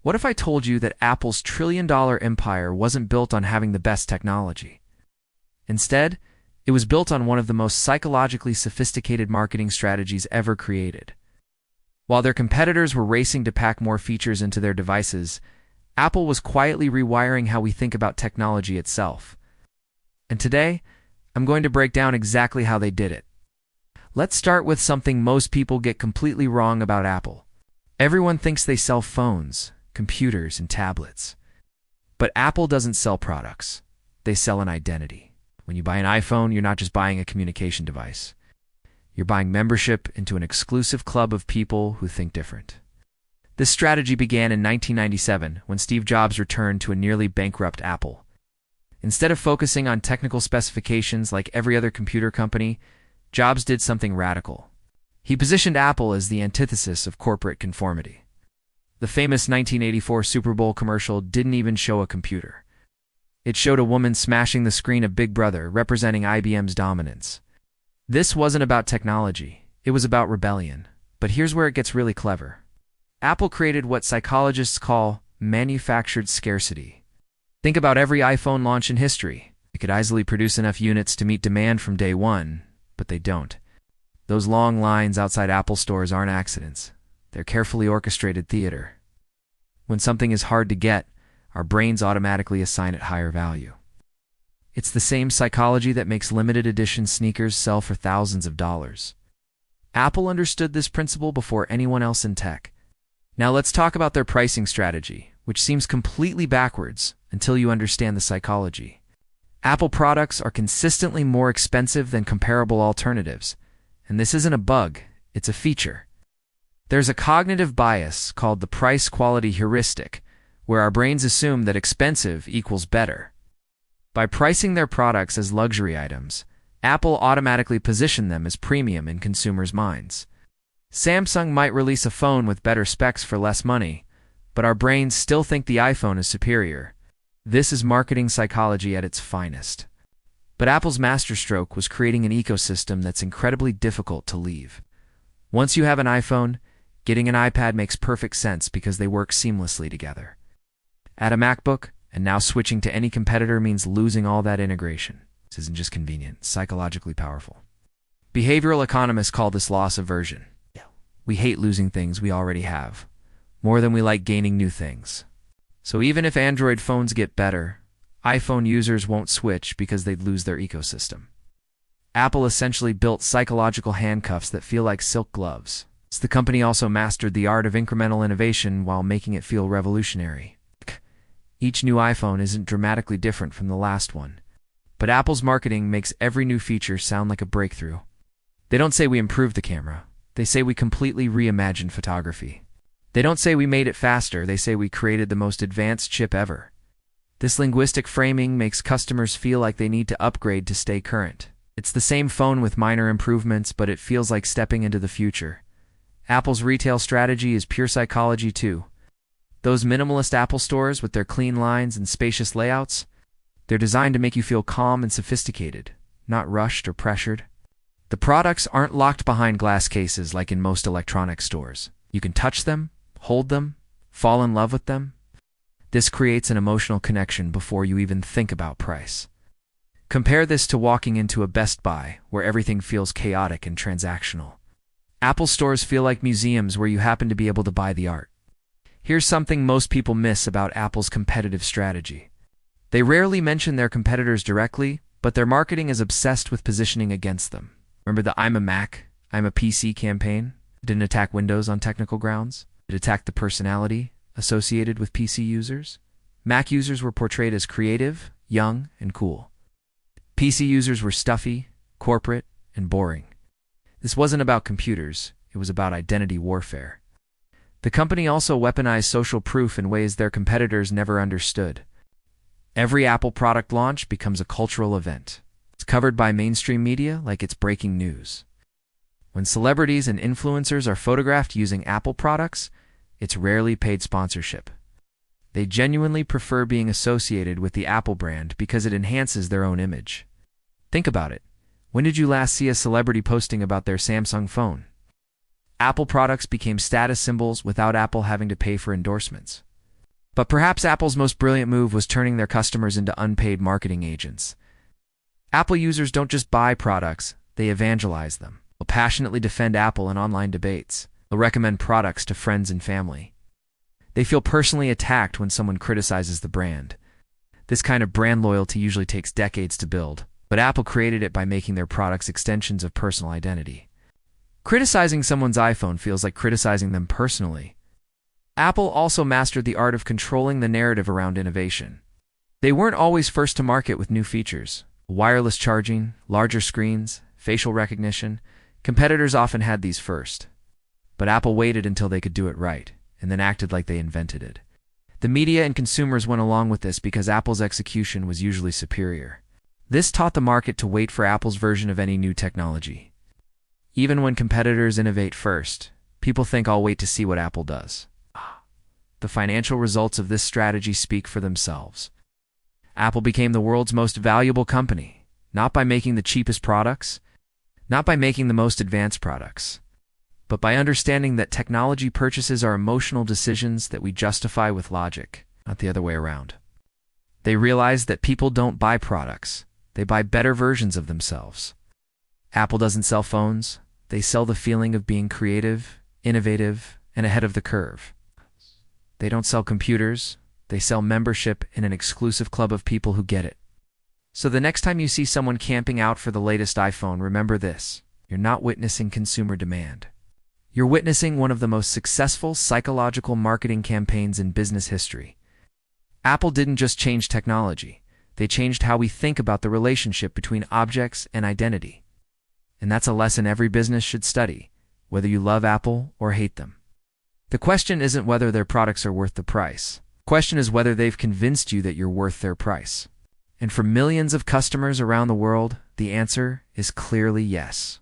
What if I told you that Apple's trillion-dollar empire wasn't built on having the best technology? Instead, it was built on one of the most psychologically sophisticated marketing strategies ever created. While their competitors were racing to pack more features into their devices, Apple was quietly rewiring how we think about technology itself. And today, I'm going to break down exactly how they did it. Let's start with something most people get completely wrong about Apple. Everyone thinks they sell phones, computers, and tablets. But Apple doesn't sell products. They sell an identity. When you buy an iPhone, you're not just buying a communication device. You're buying membership into an exclusive club of people who think different. This strategy began in 1997 when Steve Jobs returned to a nearly bankrupt Apple. Instead of focusing on technical specifications like every other computer company, Jobs did something radical. He positioned Apple as the antithesis of corporate conformity. The famous 1984 Super Bowl commercial didn't even show a computer. It showed a woman smashing the screen of Big Brother, representing IBM's dominance. This wasn't about technology, it was about rebellion. But here's where it gets really clever. Apple created what psychologists call manufactured scarcity. Think about every iPhone launch in history. It could easily produce enough units to meet demand from day one, but they don't. Those long lines outside Apple stores aren't accidents. They're carefully orchestrated theater. When something is hard to get, our brains automatically assign it higher value. It's the same psychology that makes limited edition sneakers sell for thousands of dollars. Apple understood this principle before anyone else in tech. Now let's talk about their pricing strategy, which seems completely backwards until you understand the psychology. Apple products are consistently more expensive than comparable alternatives, and this isn't a bug, it's a feature. There's a cognitive bias called the price-quality heuristic, where our brains assume that expensive equals better. By pricing their products as luxury items, Apple automatically positioned them as premium in consumers' minds. Samsung might release a phone with better specs for less money, but our brains still think the iPhone is superior. This is marketing psychology at its finest. But Apple's masterstroke was creating an ecosystem that's incredibly difficult to leave. Once you have an iPhone, getting an iPad makes perfect sense because they work seamlessly together. Add a MacBook, and now switching to any competitor means losing all that integration. This isn't just convenient, it's psychologically powerful. Behavioral economists call this loss aversion. We hate losing things we already have, more than we like gaining new things. So even if Android phones get better, iPhone users won't switch because they'd lose their ecosystem. Apple essentially built psychological handcuffs that feel like silk gloves. The company also mastered the art of incremental innovation while making it feel revolutionary. Each new iPhone isn't dramatically different from the last one, but Apple's marketing makes every new feature sound like a breakthrough. They don't say we improved the camera. They say we completely reimagined photography. They don't say we made it faster, they say we created the most advanced chip ever. This linguistic framing makes customers feel like they need to upgrade to stay current. It's the same phone with minor improvements, but it feels like stepping into the future. Apple's retail strategy is pure psychology too. Those minimalist Apple stores with their clean lines and spacious layouts, they're designed to make you feel calm and sophisticated, not rushed or pressured. The products aren't locked behind glass cases like in most electronics stores. You can touch them, hold them, fall in love with them. This creates an emotional connection before you even think about price. Compare this to walking into a Best Buy where everything feels chaotic and transactional. Apple stores feel like museums where you happen to be able to buy the art. Here's something most people miss about Apple's competitive strategy. They rarely mention their competitors directly, but their marketing is obsessed with positioning against them. Remember the I'm a Mac, I'm a PC campaign? It didn't attack Windows on technical grounds. It attacked the personality associated with PC users. Mac users were portrayed as creative, young, and cool. PC users were stuffy, corporate, and boring. This wasn't about computers, it was about identity warfare. The company also weaponized social proof in ways their competitors never understood. Every Apple product launch becomes a cultural event. It's covered by mainstream media like it's breaking news. When celebrities and influencers are photographed using Apple products, it's rarely paid sponsorship. They genuinely prefer being associated with the Apple brand because it enhances their own image. Think about it. When did you last see a celebrity posting about their Samsung phone? Apple products became status symbols without Apple having to pay for endorsements. But perhaps Apple's most brilliant move was turning their customers into unpaid marketing agents. Apple users don't just buy products, they evangelize them. They'll passionately defend Apple in online debates. They'll recommend products to friends and family. They feel personally attacked when someone criticizes the brand. This kind of brand loyalty usually takes decades to build, but Apple created it by making their products extensions of personal identity. Criticizing someone's iPhone feels like criticizing them personally. Apple also mastered the art of controlling the narrative around innovation. They weren't always first to market with new features. Wireless charging, larger screens, facial recognition. Competitors often had these first. But Apple waited until they could do it right, and then acted like they invented it. The media and consumers went along with this because Apple's execution was usually superior. This taught the market to wait for Apple's version of any new technology. Even when competitors innovate first, people think, "I'll wait to see what Apple does." The financial results of this strategy speak for themselves. Apple became the world's most valuable company, not by making the cheapest products, not by making the most advanced products, but by understanding that technology purchases are emotional decisions that we justify with logic, not the other way around. They realized that people don't buy products, they buy better versions of themselves. Apple doesn't sell phones, they sell the feeling of being creative, innovative, and ahead of the curve. They don't sell computers, they sell membership in an exclusive club of people who get it. So the next time you see someone camping out for the latest iPhone, remember this: you're not witnessing consumer demand. You're witnessing one of the most successful psychological marketing campaigns in business history. Apple didn't just change technology, they changed how we think about the relationship between objects and identity. And that's a lesson every business should study, whether you love Apple or hate them. The question isn't whether their products are worth the price. The question is whether they've convinced you that you're worth their price. And for millions of customers around the world, the answer is clearly yes.